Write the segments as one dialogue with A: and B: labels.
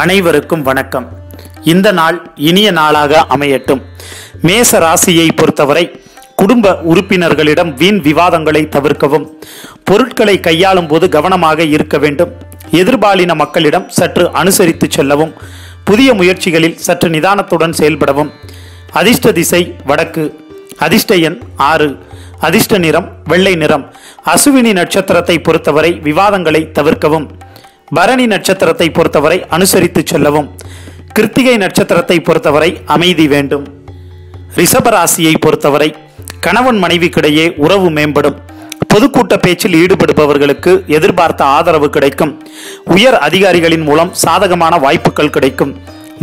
A: அனைவருக்கும் வணக்கம். இந்த நாள் இனிய நாளாக அமையட்டும். மேச ராசியை பொறுத்தவரை குடும்ப உறுப்பினர்களிடம் வீண் விவாதங்களை தவிர்க்கவும், பொருட்களை கையாளும் போது கவனமாக இருக்க வேண்டும். எதிர்பாலின மக்களிடம் சற்று அனுசரித்து செல்லவும், புதிய முயற்சிகளில் சற்று நிதானத்துடன் செயல்படவும். அதிர்ஷ்ட திசை வடக்கு, அதிர்ஷ்ட எண் 6, அதிர்ஷ்ட நிறம் வெள்ளை நிறம். அசுவினி நட்சத்திரத்தை பொறுத்தவரை விவாதங்களை தவிர்க்கவும், பரணி நட்சத்திரத்தை பொறுத்தவரை அனுசரித்து செல்லவும், கிருத்திகை நட்சத்திரத்தை பொறுத்தவரை அமைதி வேண்டும். ரிஷபராசியை பொறுத்தவரை கணவன் மனைவிக்கிடையே உறவு மேம்படும். பொதுக்கூட்ட பேச்சில் ஈடுபடுபவர்களுக்கு எதிர்பார்த்த ஆதரவு கிடைக்கும். உயர் அதிகாரிகளின் மூலம் சாதகமான வாய்ப்புகள் கிடைக்கும்.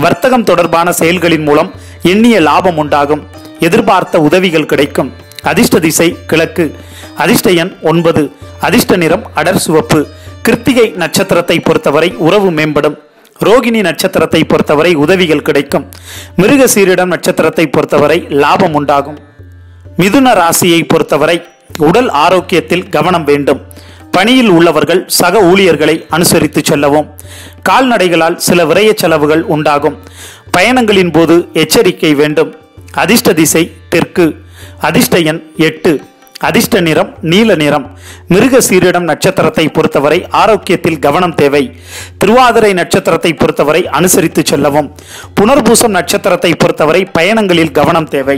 A: வர்த்தகம் தொடர்பான செயல்களின் மூலம் எண்ணிய லாபம் உண்டாகும். எதிர்பார்த்த உதவிகள் கிடைக்கும். அதிர்ஷ்ட திசை கிழக்கு, அதிர்ஷ்ட எண் 9, அதிர்ஷ்ட நிறம் அடர் சிவப்பு. கிருத்திகை நட்சத்திரத்தை பொறுத்தவரை உறவு மேம்படும். ரோகிணி நட்சத்திரத்தை பொறுத்தவரை உதவிகள் கிடைக்கும். மிருகசீரிடம் நட்சத்திரத்தை பொறுத்தவரை லாபம் உண்டாகும். மிதுன ராசியை பொறுத்தவரை உடல் ஆரோக்கியத்தில் கவனம் வேண்டும். பணியில் உள்ளவர்கள் சக ஊழியர்களை அனுசரித்து செல்லவும். கால்நடைகளால் சில விரய செலவுகள் உண்டாகும். பயணங்களின் போது எச்சரிக்கை வேண்டும். அதிர்ஷ்ட திசை தெற்கு, அதிர்ஷ்ட எண் 8, அதிர்ஷ்ட நிறம் நீல நிறம். மிருகசீரிடம் நட்சத்திரத்தை பொறுத்தவரை ஆரோக்கியத்தில் கவனம் தேவை. திருவாதிரை நட்சத்திரத்தை பொறுத்தவரை அனுசரித்து செல்லவும். புனர்பூசம் நட்சத்திரத்தை பொறுத்தவரை பயணங்களில் கவனம் தேவை.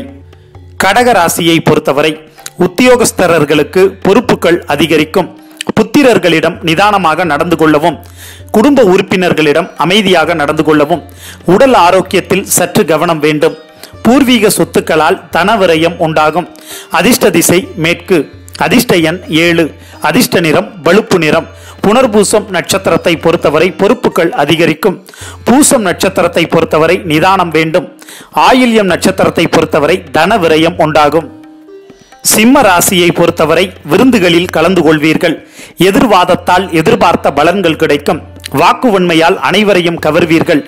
A: கடக ராசியை பொறுத்தவரை உத்தியோகஸ்தரர்களுக்கு பொறுப்புகள் அதிகரிக்கும். புத்திரர்களிடம் நிதானமாக நடந்து கொள்ளவும், குடும்ப உறுப்பினர்களிடம் அமைதியாக நடந்து கொள்ளவும். உடல் ஆரோக்கியத்தில் சற்று கவனம் வேண்டும். பூர்வீக சொத்துக்களால் தனவிரயம் உண்டாகும். அதிர்ஷ்ட திசை மேற்கு, அதிர்ஷ்ட எண் 7, அதிர்ஷ்ட நிறம் பழுப்பு நிறம். புனர்பூசம் நட்சத்திரத்தை பொறுத்தவரை பொறுப்புகள் அதிகரிக்கும். பூசம் நட்சத்திரத்தை பொறுத்தவரை நிதானம் வேண்டும். ஆயில்யம் நட்சத்திரத்தை பொறுத்தவரை தன விரயம் உண்டாகும். சிம்ம ராசியை பொறுத்தவரை விருந்துகளில் கலந்து கொள்வீர்கள். எதிர்வாதத்தால் எதிர்பார்த்த பலன்கள் கிடைக்கும். வாக்குவன்மையால் அனைவரையும் கவர்வீர்கள்.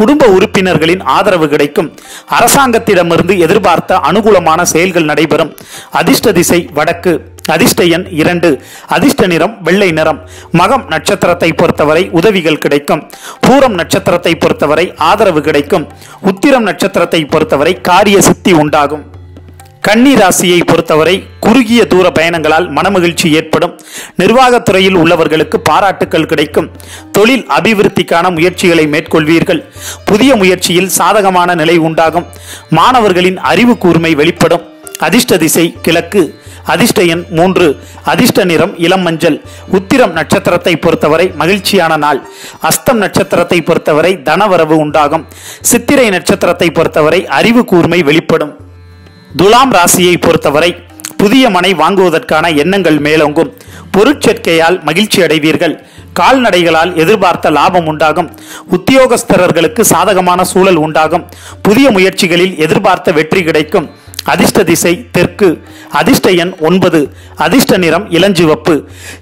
A: குடும்ப உறுப்பினர்களின் ஆதரவு கிடைக்கும். அரசாங்கத்திடமிருந்து எதிர்பார்த்த அனுகூலமான செயல்கள் நடைபெறும். அதிர்ஷ்ட திசை வடக்கு, அதிர்ஷ்ட எண் 2, அதிர்ஷ்ட நிறம் வெள்ளை நிறம். மகம் நட்சத்திரத்தை பொறுத்தவரை உதவிகள் கிடைக்கும். பூரம் நட்சத்திரத்தை பொறுத்தவரை ஆதரவு கிடைக்கும். உத்திரம் நட்சத்திரத்தை பொறுத்தவரை காரிய சித்தி உண்டாகும். கன்னி ராசியை பொறுத்தவரை குறுகிய தூர பயணங்களால் மனமகிழ்ச்சி ஏற்படும். நிர்வாகத்துறையில் உள்ளவர்களுக்கு பாராட்டுக்கள் கிடைக்கும். தொழில் அபிவிருத்திக்கான முயற்சிகளை மேற்கொள்வீர்கள். புதிய முயற்சியில் சாதகமான நிலை உண்டாகும். மாணவர்களின் அறிவு கூர்மை வெளிப்படும். அதிர்ஷ்ட திசை கிழக்கு, அதிர்ஷ்ட எண் 3, அதிர்ஷ்ட நிறம் இளம் மஞ்சள். உத்திரம் நட்சத்திரத்தை பொறுத்தவரை மகிழ்ச்சியான நாள். அஸ்தம் நட்சத்திரத்தை பொறுத்தவரை தனவரவு உண்டாகும். சித்திரை நட்சத்திரத்தை பொறுத்தவரை அறிவு கூர்மை வெளிப்படும். துலாம் ராசியை பொறுத்தவரை புதிய மனை வாங்குவதற்கான எண்ணங்கள் மேலோங்கும். பொருட்சேர்க்கையால் மகிழ்ச்சி அடைவீர்கள். கால்நடைகளால் எதிர்பார்த்த லாபம் உண்டாகும். உத்தியோகஸ்தரர்களுக்கு சாதகமான சூழல் உண்டாகும். புதிய முயற்சிகளில் எதிர்பார்த்த வெற்றி கிடைக்கும். அதிர்ஷ்ட திசை தெற்கு, அதிர்ஷ்ட எண் 9, அதிர்ஷ்ட நிறம் இளஞ்சிவப்பு.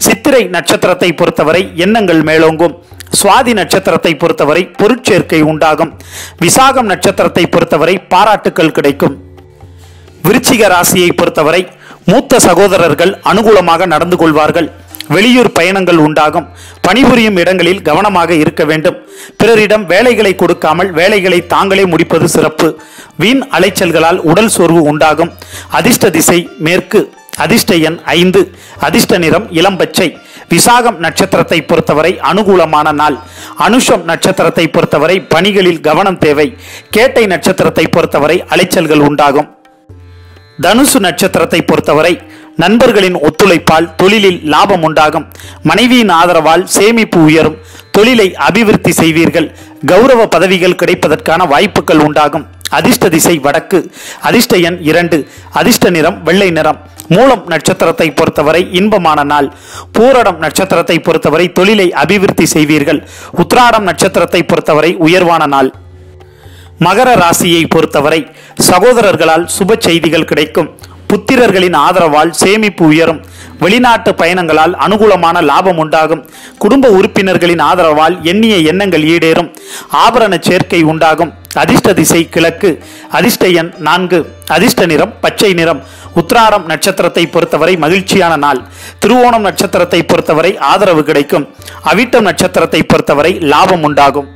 A: சித்திரை நட்சத்திரத்தை பொறுத்தவரை எண்ணங்கள் மேலோங்கும். சுவாதி நட்சத்திரத்தை பொறுத்தவரை பொருட்சேர்க்கை உண்டாகும். விசாகம் நட்சத்திரத்தை பொறுத்தவரை பாராட்டுக்கள் கிடைக்கும். விருச்சிக ராசியை பொறுத்தவரை மூத்த சகோதரர்கள் அனுகூலமாக நடந்து கொள்வார்கள். வெளியூர் பயணங்கள் உண்டாகும். பணிபுரியும் இடங்களில் கவனமாக இருக்க வேண்டும். பிறரிடம் வேலைகளை கொடுக்காமல் வேலைகளை தாங்களே முடிப்பது சிறப்பு. வீண் அலைச்சல்களால் உடல் சோர்வு உண்டாகும். அதிர்ஷ்ட திசை மேற்கு, அதிர்ஷ்ட எண் 5, அதிர்ஷ்ட நிறம் இளம் பச்சை. விசாகம் நட்சத்திரத்தை பொறுத்தவரை அனுகூலமான நாள். அனுஷம் நட்சத்திரத்தை பொறுத்தவரை பணிகளில் கவனம் தேவை. கேட்டை நட்சத்திரத்தை பொறுத்தவரை அலைச்சல்கள் உண்டாகும். தனுசு நட்சத்திரத்தை பொறுத்தவரை நண்பர்களின் ஒத்துழைப்பால் தொழிலில் லாபம் உண்டாகும். மனைவியின் ஆதரவால் சேமிப்பு உயரும். தொழிலை அபிவிருத்தி செய்வீர்கள். கௌரவ பதவிகள் கிடைப்பதற்கான வாய்ப்புகள் உண்டாகும். அதிர்ஷ்ட திசை வடக்கு, அதிர்ஷ்ட எண் 2, அதிர்ஷ்ட நிறம் வெள்ளை நிறம். மூலம் நட்சத்திரத்தை பொறுத்தவரை இன்பமான நாள். பூரடம் நட்சத்திரத்தை பொறுத்தவரை தொழிலை அபிவிருத்தி செய்வீர்கள். உத்திராடம் நட்சத்திரத்தை பொறுத்தவரை உயர்வான நாள். மகர ராசியை பொறுத்தவரை சகோதரர்களால் சுப செய்திகள் கிடைக்கும். புத்திரர்களின் ஆதரவால் சேமிப்பு உயரும். வெளிநாட்டு பயணங்களால் அனுகூலமான லாபம் உண்டாகும். குடும்ப உறுப்பினர்களின் ஆதரவால் எண்ணிய எண்ணங்கள் ஈடேறும். ஆபரண சேர்க்கை உண்டாகும். அதிர்ஷ்ட திசை கிழக்கு, அதிர்ஷ்ட எண் 4, அதிர்ஷ்ட நிறம் பச்சை நிறம். உத்திராடம் நட்சத்திரத்தை பொறுத்தவரை மகிழ்ச்சியான நாள். திருவோணம் நட்சத்திரத்தை பொறுத்தவரை ஆதரவு கிடைக்கும். அவிட்டம் நட்சத்திரத்தை பொறுத்தவரை லாபம் உண்டாகும்.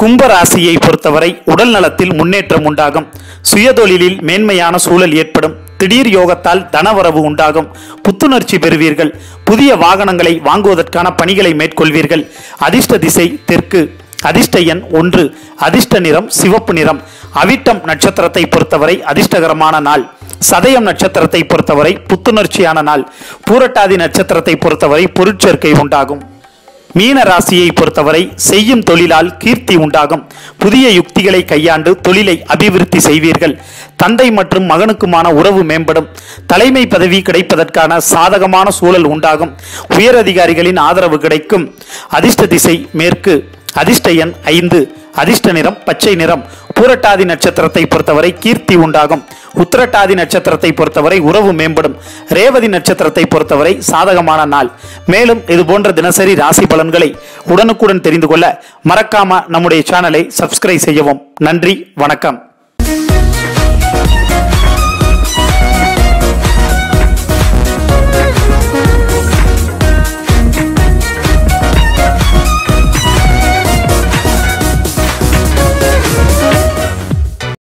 A: கும்ப ராசியை பொறுத்தவரை உடல் நலத்தில் முன்னேற்றம் உண்டாகும். சுயதொழிலில் மேன்மையான சூழல் ஏற்படும். திடீர் யோகத்தால் தனவரவு உண்டாகும். புத்துணர்ச்சி பெறுவீர்கள். புதிய வாகனங்களை வாங்குவதற்கான பணிகளை மேற்கொள்வீர்கள். அதிர்ஷ்ட திசை தெற்கு. அதிர்ஷ்ட எண் 1. அதிர்ஷ்ட நிறம் சிவப்பு நிறம். அவிட்டம் நட்சத்திரத்தை பொறுத்தவரை அதிர்ஷ்டகரமான நாள். சதயம் நட்சத்திரத்தை பொறுத்தவரை புத்துணர்ச்சியான நாள். பூரட்டாதி நட்சத்திரத்தை பொறுத்தவரை பொருட்சேர்க்கை உண்டாகும். மீன ராசியை பொறுத்தவரை செய்யும் தொழிலால் கீர்த்தி உண்டாகும். புதிய யுக்திகளை கையாண்டு தொழிலை அபிவிருத்தி செய்வீர்கள். தந்தை மற்றும் மகனுக்குமான உறவு மேம்படும். தலைமை பதவி கிடைப்பதற்கான சாதகமான சூழல் உண்டாகும். உயரதிகாரிகளின் ஆதரவு கிடைக்கும். அதிர்ஷ்ட திசை மேற்கு. அதிர்ஷ்ட எண் 5. அதிர்ஷ்ட நிறம் பச்சை நிறம். பூரட்டாதி நட்சத்திரத்தை பொறுத்தவரை கீர்த்தி உண்டாகும். உத்திரட்டாதி நட்சத்திரத்தை பொறுத்தவரை உறவு மேம்படும். ரேவதி நட்சத்திரத்தை பொறுத்தவரை சாதகமான நாள். மேலும் இது போன்ற தினசரி ராசி பலன்களை உடனுக்குடன் தெரிந்து கொள்ள மறக்காம நம்முடைய சேனலை சப்ஸ்கிரைப் செய்யவும். நன்றி, வணக்கம்.